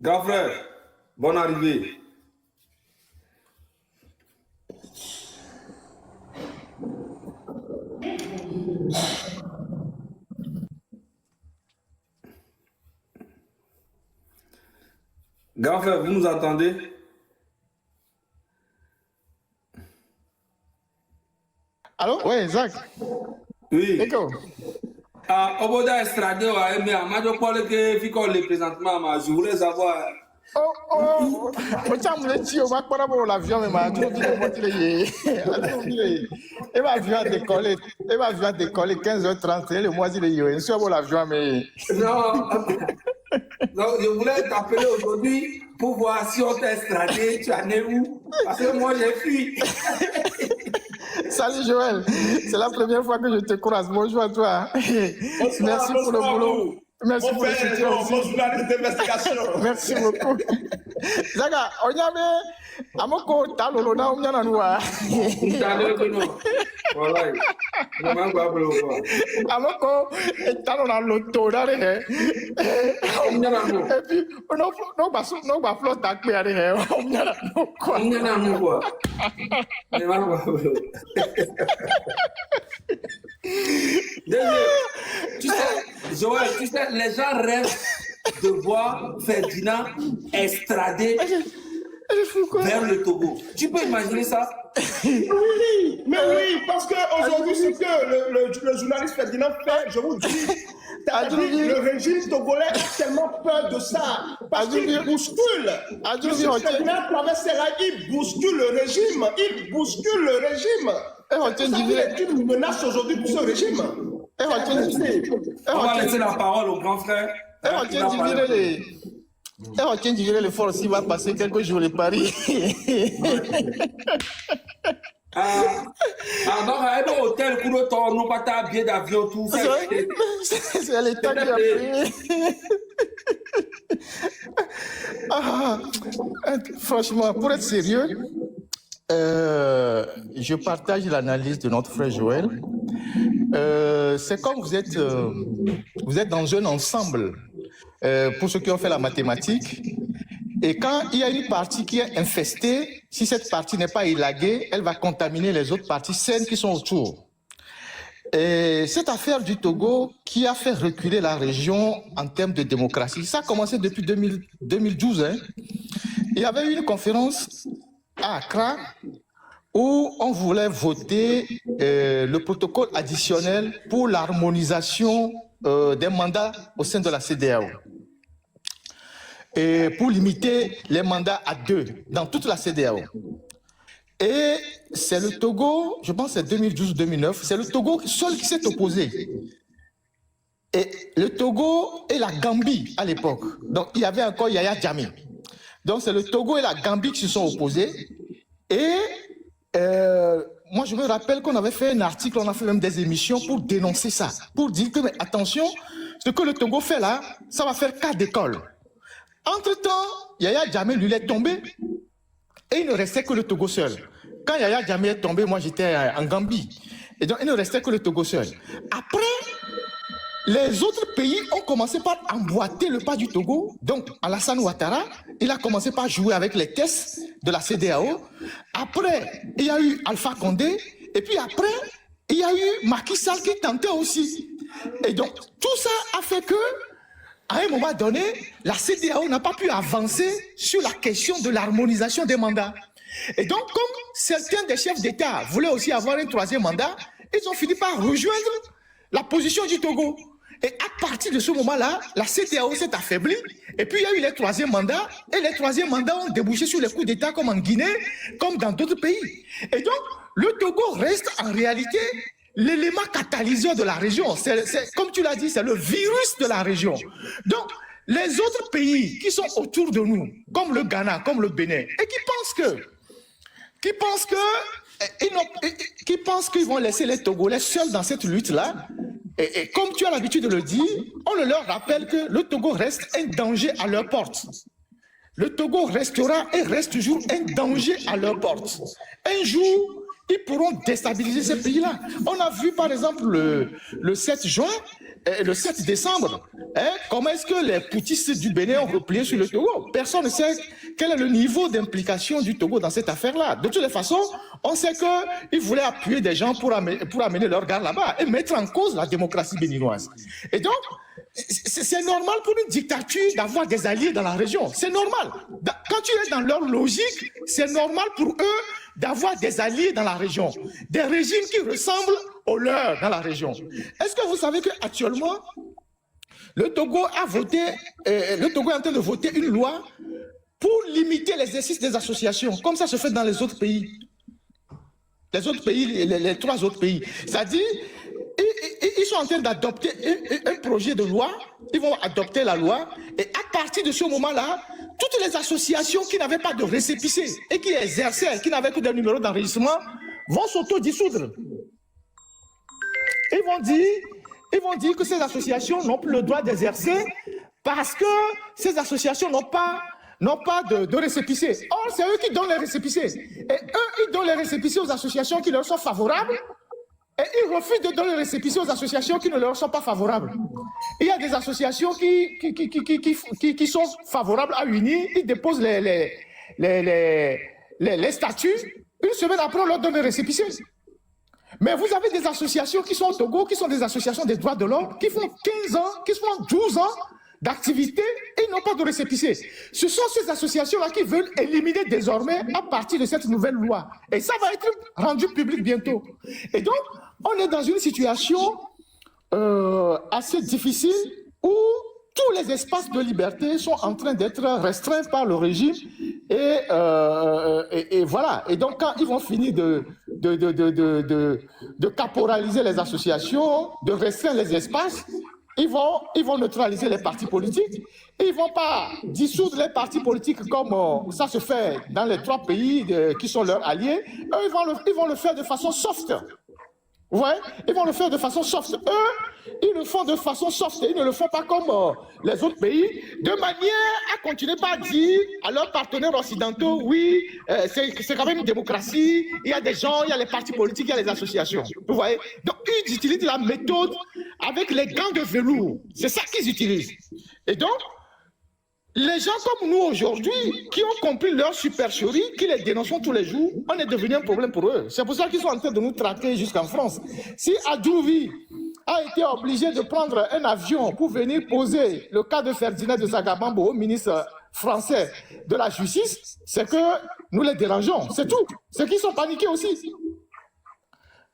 Grand frère, bonne arrivée. Grand frère, vous nous entendez? Allô? Oui, Zach. Oui. Eko. Oboda Estrade, mais Amado Paul que Fico le présentement, je voudrais savoir. Oh, tiens, mon petit, on va pas pour l'avion, mais ma trouve le moitié de et ma avion a décollé. Et ma avion a décollé 15h30. Le moitié de yé. Sur pour l'avion, mais. Non, non, je voulais t'appeler aujourd'hui pour voir si on t'a extradé, tu en es où? Parce que moi j'ai fui. Salut Joël, c'est la première fois que je te croise. Bonjour à toi. Bonsoir, Merci pour le boulot. Merci pour le soutien aussi. Mon journaliste d'investigation. Merci beaucoup. Zaga, on y avait Amoko Talolona, on y en a nous. Voilà. Je m'en vais pour le voir. Amoko Talona Loto, et puis, on va flotter à clair. On y en a nous quoi. On y en a nous quoi. Je m'en vais pour le voir. Tu sais, Joël, tu sais, les gens rêvent de voir Ferdinand extradé vers le Togo. Tu peux imaginer ça? Oui, mais oui, parce qu'aujourd'hui, ce que le journaliste Ferdinand fait, je vous dis, le régime togolais a tellement peur de ça, parce qu'il bouscule. M. Ferdinand traverse là, il bouscule le régime, il bouscule le régime. C'est une menace aujourd'hui pour ce régime. On va laisser la parole au grand frère. On tient de virer le fort s'il va passer quelques jours de Paris. Donc, à un hôtel, pour le temps, nous pas billet d'avion, tout ça. C'est l'État qui a payé. Franchement, pour être sérieux, je partage l'analyse de notre frère Joël. C'est comme vous êtes dans un ensemble. Pour ceux qui ont fait la mathématique, et quand il y a une partie qui est infestée, si cette partie n'est pas élaguée, elle va contaminer les autres parties saines qui sont autour. Et cette affaire du Togo qui a fait reculer la région en termes de démocratie, ça a commencé depuis 2012. Hein. Il y avait eu une conférence à Accra où on voulait voter le protocole additionnel pour l'harmonisation des mandats au sein de la CEDEAO. Et pour limiter les mandats à 2 dans toute la CEDEAO. Et c'est le Togo, je pense que c'est 2012-2009, c'est le Togo seul qui s'est opposé. Et le Togo et la Gambie à l'époque. Donc il y avait encore Yaya Jammeh. Donc c'est le Togo et la Gambie qui se sont opposés. Et moi je me rappelle qu'on avait fait un article, on a fait même des émissions pour dénoncer ça. Pour dire que, mais attention, ce que le Togo fait là, ça va faire cas d'école. Entre-temps, Yaya Jammeh, lui, est tombé et il ne restait que le Togo seul. Quand Yaya Jammeh est tombé, moi, j'étais en Gambie. Et donc, il ne restait que le Togo seul. Après, les autres pays ont commencé par emboîter le pas du Togo. Donc, Alassane Ouattara, il a commencé par jouer avec les caisses de la CEDEAO. Après, il y a eu Alpha Condé. Et puis après, il y a eu Macky Sall qui tentait aussi. Et donc, tout ça a fait que à un moment donné, la CEDEAO n'a pas pu avancer sur la question de l'harmonisation des mandats. Et donc, comme certains des chefs d'État voulaient aussi avoir un troisième mandat, ils ont fini par rejoindre la position du Togo. Et à partir de ce moment-là, la CEDEAO s'est affaiblie. Et puis, il y a eu les troisièmes mandats. Et les troisièmes mandats ont débouché sur les coups d'État comme en Guinée, comme dans d'autres pays. Et donc, le Togo reste en réalité l'élément catalyseur de la région. Comme tu l'as dit, c'est le virus de la région. Donc, les autres pays qui sont autour de nous, comme le Ghana, comme le Bénin, et qui pensent qu'ils vont laisser les Togolais seuls dans cette lutte-là, et comme tu as l'habitude de le dire, on leur rappelle que le Togo reste un danger à leur porte. Le Togo restera et reste toujours un danger à leur porte. Un jour, ils pourront déstabiliser ces pays-là. On a vu par exemple le 7 juin, le 7 décembre, comment est-ce que les poutistes du Bénin ont replié sur le Togo. Personne ne sait quel est le niveau d'implication du Togo dans cette affaire-là. De toutes les façons, on sait qu'ils voulaient appuyer des gens pour amener leur gare là-bas et mettre en cause la démocratie béninoise. Et donc, c'est normal pour une dictature d'avoir des alliés dans la région. C'est normal. Quand tu es dans leur logique, c'est normal pour eux d'avoir des alliés dans la région. Des régimes qui ressemblent aux leurs dans la région. Est-ce que vous savez qu'actuellement, le Togo est en train de voter une loi pour limiter l'exercice des associations, comme ça se fait dans les autres pays. Les autres pays, les 3 autres pays. C'est-à-dire, ils sont en train d'adopter un projet de loi, ils vont adopter la loi, et à partir de ce moment-là, toutes les associations qui n'avaient pas de récépissé et qui exerçaient, qui n'avaient que des numéros d'enregistrement, vont s'auto-dissoudre. Ils vont dire que ces associations n'ont plus le droit d'exercer parce que ces associations n'ont pas de récépissé. Or, c'est eux qui donnent les récépissés. Et eux, ils donnent les récépissés aux associations qui leur sont favorables. Et ils refusent de donner le récépissé aux associations qui ne leur sont pas favorables. Il y a des associations qui sont favorables à unir, ils déposent les statuts, une semaine après on leur donne le récépissé. Mais vous avez des associations qui sont au Togo, qui sont des associations des droits de l'homme, qui font 15 ans, qui font 12 ans d'activité et ils n'ont pas de récépissé. Ce sont ces associations-là qui veulent éliminer désormais à partir de cette nouvelle loi. Et ça va être rendu public bientôt. Et donc, on est dans une situation assez difficile où tous les espaces de liberté sont en train d'être restreints par le régime et voilà. Et donc, quand ils vont finir de caporaliser les associations, de restreindre les espaces, ils vont neutraliser les partis politiques. Ils ne vont pas dissoudre les partis politiques comme ça se fait dans les 3 pays qui sont leurs alliés. Eux, ils vont le faire de façon soft. Vous voyez, ils vont le faire de façon soft. Eux, ils le font de façon soft. Ils ne le font pas comme les autres pays, de manière à continuer par dire à leurs partenaires occidentaux, oui, c'est quand même une démocratie, il y a des gens, il y a les partis politiques, il y a les associations. Vous voyez, donc ils utilisent la méthode avec les gants de velours. C'est ça qu'ils utilisent. Et donc, les gens comme nous aujourd'hui, qui ont compris leur supercherie, qui les dénonçons tous les jours, on est devenu un problème pour eux. C'est pour ça qu'ils sont en train de nous traquer jusqu'en France. Si Adjouvi a été obligé de prendre un avion pour venir poser le cas de Ferdinand de Sagabambo au ministre français de la Justice, c'est que nous les dérangeons, c'est tout. C'est qu'ils sont paniqués aussi.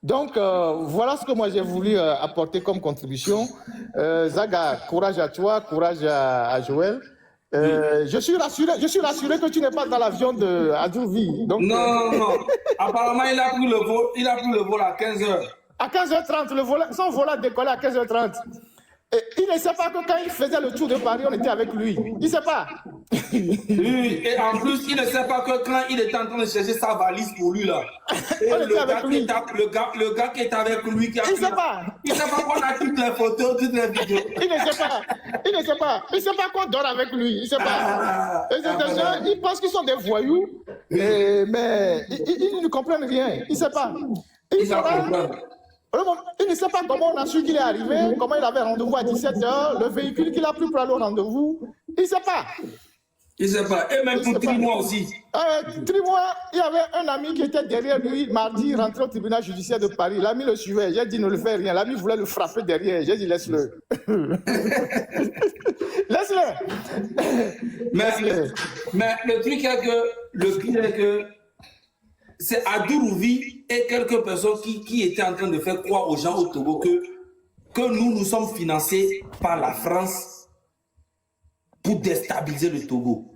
Donc, voilà ce que moi j'ai voulu apporter comme contribution. Zaga, courage à toi, courage à Joël. Je suis rassuré que tu n'es pas dans l'avion de Adjouvi. Non. Apparemment, il a pris le vol à 15h. À 15h30, son vol a décollé à 15h30. Et il ne sait pas que quand il faisait le tour de Paris, on était avec lui. Il ne sait pas. Oui, et en plus, il ne sait pas que quand il était en train de chercher sa valise pour lui, là, le gars qui est avec lui, qui a il ne sait pas. Il ne sait pas qu'on a toutes les photos, toutes les vidéos. Il ne sait pas. Il ne sait pas qu'on dort avec lui. Il ne sait pas. Et ces gens, ils pensent qu'ils sont des voyous, mais ils ne comprennent rien. Il ne sait pas. Il ne sait pas comment on a su qu'il est arrivé, comment il avait rendez-vous à 17h, le véhicule qu'il a pris pour aller au rendez-vous. Il ne sait pas. Il ne sait pas. Et même pour Trimois aussi. Trimois, il y avait un ami qui était derrière lui, mardi, il rentrait au tribunal judiciaire de Paris. L'ami le suivait. J'ai dit, ne le fais rien. L'ami voulait le frapper derrière. J'ai dit, laisse-le. Laisse-le. Mais le truc est que, le pire est que, c'est Adjouvi et quelques personnes qui étaient en train de faire croire aux gens au Togo que nous sommes financés par la France pour déstabiliser le Togo.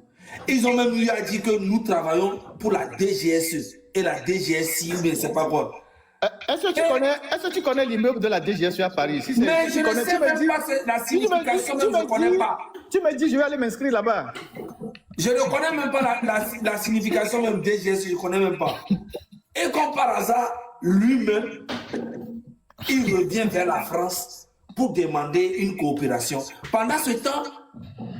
Ils ont même eu à dire que nous travaillons pour la DGSE et la DGSI, mais je ne sais pas quoi. Est-ce que tu connais l'immeuble de la DGSE à Paris? Mais je ne sais même pas la signification, je ne connais pas. Tu me dis, je vais aller m'inscrire là-bas. Je ne connais même pas la signification même DGSE, je ne connais même pas. Et comme par hasard, lui-même, il revient vers la France pour demander une coopération. Pendant ce temps,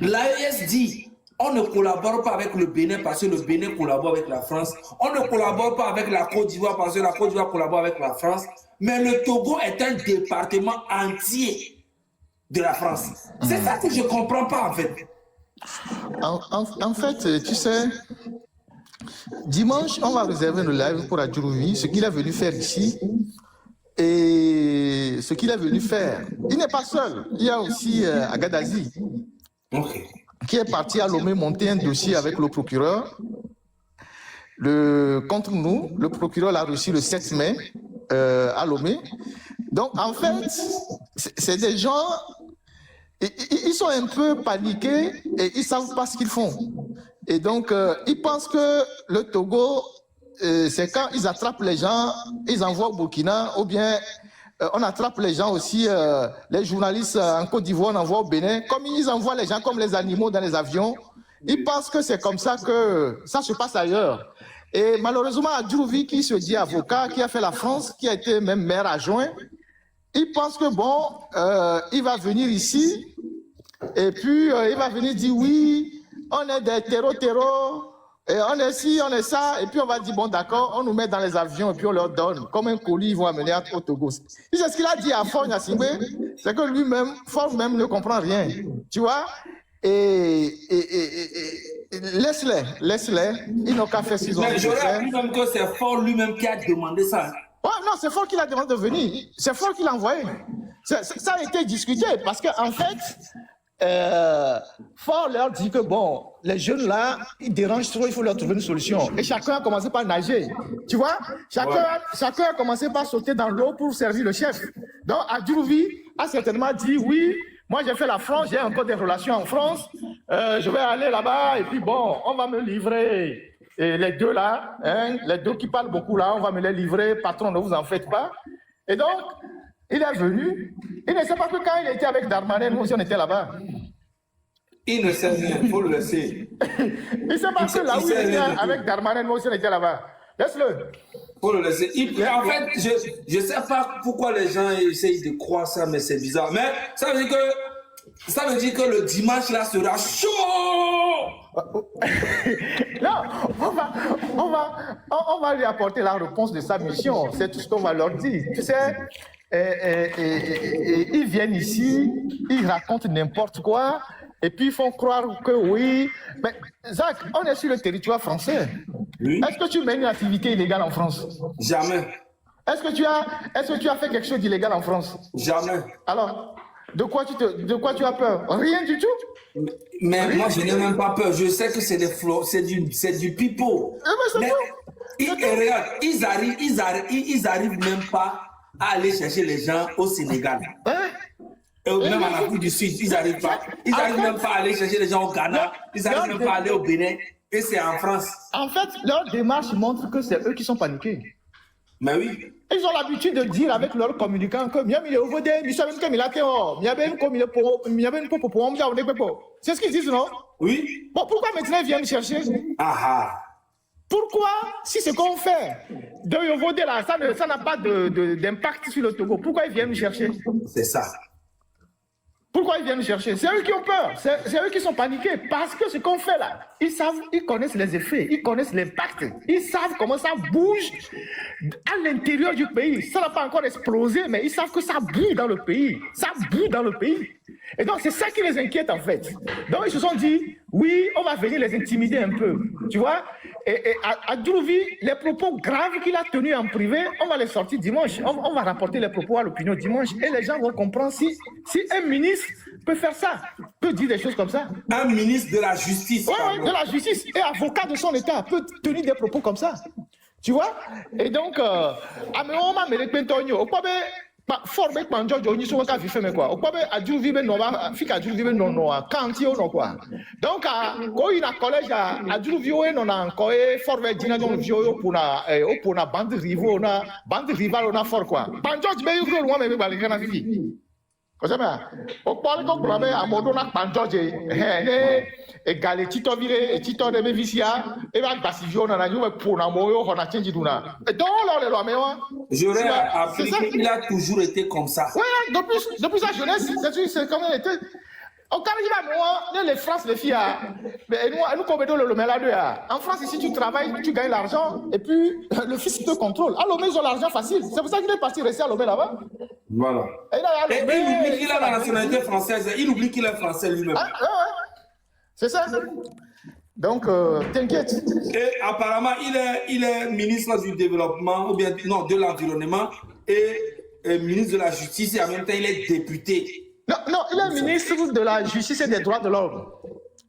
l'AES dit on ne collabore pas avec le Bénin parce que le Bénin collabore avec la France. On ne collabore pas avec la Côte d'Ivoire parce que la Côte d'Ivoire collabore avec la France. Mais le Togo est un département entier de la France. C'est ça que je ne comprends pas en fait. En fait, tu sais, dimanche, on va réserver le live pour Adjurouvi, ce qu'il est venu faire ici. Et ce qu'il est venu faire, il n'est pas seul. Il y a aussi Agadazi, qui est parti à Lomé monter un dossier avec le procureur. Contre nous, le procureur l'a reçu le 7 mai à Lomé. Donc, en fait, c'est des gens, ils sont un peu paniqués et ils ne savent pas ce qu'ils font. Et donc, ils pensent que le Togo, c'est quand ils attrapent les gens, ils envoient au Burkina, ou bien on attrape les gens aussi, les journalistes en Côte d'Ivoire, on envoie au Bénin. Comme ils envoient les gens comme les animaux dans les avions, ils pensent que c'est comme ça que ça se passe ailleurs. Et malheureusement, Adjurouvi, qui se dit avocat, qui a fait la France, qui a été même maire adjoint, il pense que bon, il va venir ici, et puis il va venir dire oui, on est des terreaux, et on est ci, on est ça, et puis on va dire, bon d'accord, on nous met dans les avions, et puis on leur donne, comme un colis, ils vont amener au Togo. C'est ce qu'il a dit à Faure Gnassingbé, c'est que lui-même, Faure même ne comprend rien, tu vois, et laisse-les, ils n'ont qu'à faire ce qu'ils ont. Mais j'aurais appris même que c'est Faure lui-même qui a demandé ça. Ouais, non, c'est Faure qui l'a demandé de venir, c'est Faure qui l'a envoyé. Ça a été discuté, parce qu'en fait, Faure leur dit que bon, les jeunes là, ils dérangent trop, il faut leur trouver une solution. Et chacun a commencé par nager, tu vois, chacun a commencé par sauter dans l'eau pour servir le chef. Donc Adjurouvi a certainement dit oui, moi j'ai fait la France, j'ai encore des relations en France, je vais aller là-bas et puis bon, on va me livrer. Et les deux là, hein, les deux qui parlent beaucoup là, on va me les livrer, patron, ne vous en faites pas. Et donc, il est venu, il ne sait pas que quand il était avec Darmanin, nous aussi on était là-bas. Il ne sait rien, il faut le laisser. Il ne sait pas que là où il était avec Darmanin, nous aussi on était là-bas. Laisse-le. Il faut le laisser. En fait, je ne sais pas pourquoi les gens essayent de croire ça, mais c'est bizarre. Mais ça veut dire que le dimanche là sera chaud. Non, on va lui apporter la réponse de sa mission. C'est tout ce qu'on va leur dire. Tu sais, ils viennent ici, ils racontent n'importe quoi, et puis ils font croire que oui. Mais Zach, on est sur le territoire français. Oui. Est-ce que tu mènes une activité illégale en France? Jamais. Est-ce que tu as fait quelque chose d'illégal en France? Jamais. Alors, de quoi tu as peur? Rien du tout. Mais rien. Moi, je n'ai même pas peur. Je sais que c'est du pipeau. Mais regarde, ils arrivent même pas à aller chercher les gens au Sénégal. Et même en Afrique du Sud, ils n'arrivent pas. Ils n'arrivent même pas à aller chercher les gens au Ghana. Ils n'arrivent même pas à aller au Bénin. Et c'est en France. En fait, leur démarche montre que c'est eux qui sont paniqués. Mais oui. Ils ont l'habitude de dire avec leurs communicants que c'est ce qu'ils disent, non? Oui. Bon, pourquoi maintenant ils viennent chercher? Pourquoi, si ce qu'on fait de Yovodé là, ça n'a pas d'impact sur le Togo, pourquoi ils viennent nous chercher? C'est ça. Pourquoi ils viennent nous chercher? C'est eux qui ont peur, c'est eux qui sont paniqués, parce que ce qu'on fait là, ils connaissent les effets, ils connaissent l'impact, ils savent comment ça bouge à l'intérieur du pays. Ça n'a pas encore explosé, mais ils savent que ça bouge dans le pays, Et donc c'est ça qui les inquiète en fait. Donc ils se sont dit, oui, on va venir les intimider un peu, tu vois. Et à Adjurouvi, les propos graves qu'il a tenus en privé, on va les sortir dimanche. On va rapporter les propos à l'opinion dimanche et les gens vont comprendre si un ministre peut faire ça, peut dire des choses comme ça. Un ministre de la justice. Oui, de la justice et avocat de son État peut tenir des propos comme ça. Tu vois? Et donc, Fort bec manjo joni so ka fi feme quoi. O kwa be Adjurouvi be no ba fi ka Adjurouvi be no kanti o no quoi. Donc ko ina collège Adjurouvi o no na ko e fort be dina don vio o pona bande rival na fort quoi. Panjo be yu ro wa me be ba le kana fi. Ko se ma o pa ko ko be amodo na panjo je e gale tito vire e tito de be visia e ba basivio na yu be pona mo yo na change duna. E don lo le mewa. J'aurais appris qu'il a toujours été comme ça. Oui, depuis sa jeunesse, c'est comme il était. Au Canada, moi, les France, les filles, nous compétons le là. En France, ici, tu travailles, tu gagnes l'argent, et puis le fils te contrôle. À Lomé, ils ont l'argent facile. C'est pour ça qu'il est parti rester à Lomé là-bas. Voilà. Et il oublie qu'il a la nationalité française. Il oublie qu'il est français lui-même. Ah, ouais. C'est ça. Donc, t'inquiète. Et apparemment, il est ministre du développement, ou bien non, de l'environnement, et ministre de la justice, et en même temps, il est député. Non, il est ministre de la justice et des droits de l'homme.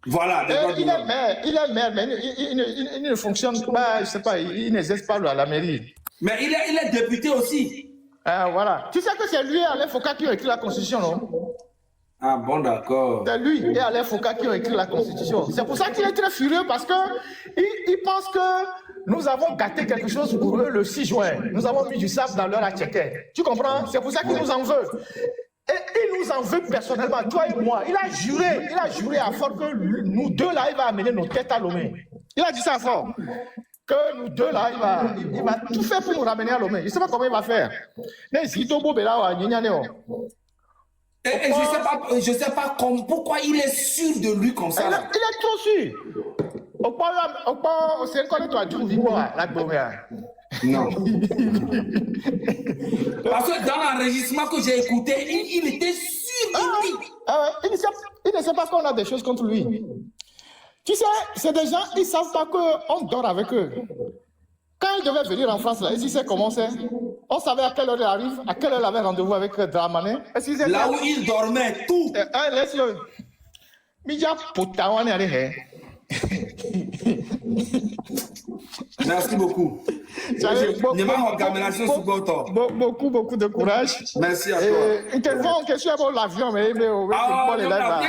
Voilà, des droits de l'homme. Il est maire, mais il ne fonctionne pas, je sais pas, il n'exerce pas à la mairie. Mais il est député aussi. Ah, voilà. Tu sais que c'est lui et Alain Foucault qui ont écrit la Constitution, non? Ah bon, d'accord. C'est lui et Alain Foucault qui ont écrit la Constitution. C'est pour ça qu'il est très furieux, parce qu'il pense que nous avons gâté quelque chose pour eux le 6 juin. Nous avons mis du sable dans leur attiéquette. Tu comprends? C'est pour ça qu'il nous en veut. Et il nous en veut personnellement, toi et moi. Il a juré à fort que nous deux là, il va amener nos têtes à Lomé. Il a dit ça à fort. Que nous deux là, il va tout faire pour nous ramener à Lomé. Je ne sais pas comment il va faire. Mais si Tobo Bela, et je sais pas pourquoi il est sûr de lui comme ça. Il est trop sûr. C'est quoi toi, tu vis quoi, la Boméa? Non. Parce que dans l'enregistrement que j'ai écouté, il était sûr de lui. Il ne sait pas qu'on a des choses contre lui. Tu sais, c'est des gens, ils ne savent pas qu'on dort avec eux. Quand il devait venir en France, là, est-ce qu'il sait comment c'est? On savait à quelle heure il arrive, à quelle heure il avait rendez-vous avec Dramane. Là où il dormait, tout. Laisse-le. Mija Potawane allez. Merci beaucoup. Beaucoup de courage. Merci à toi. Une question pour l'avion, mais ah,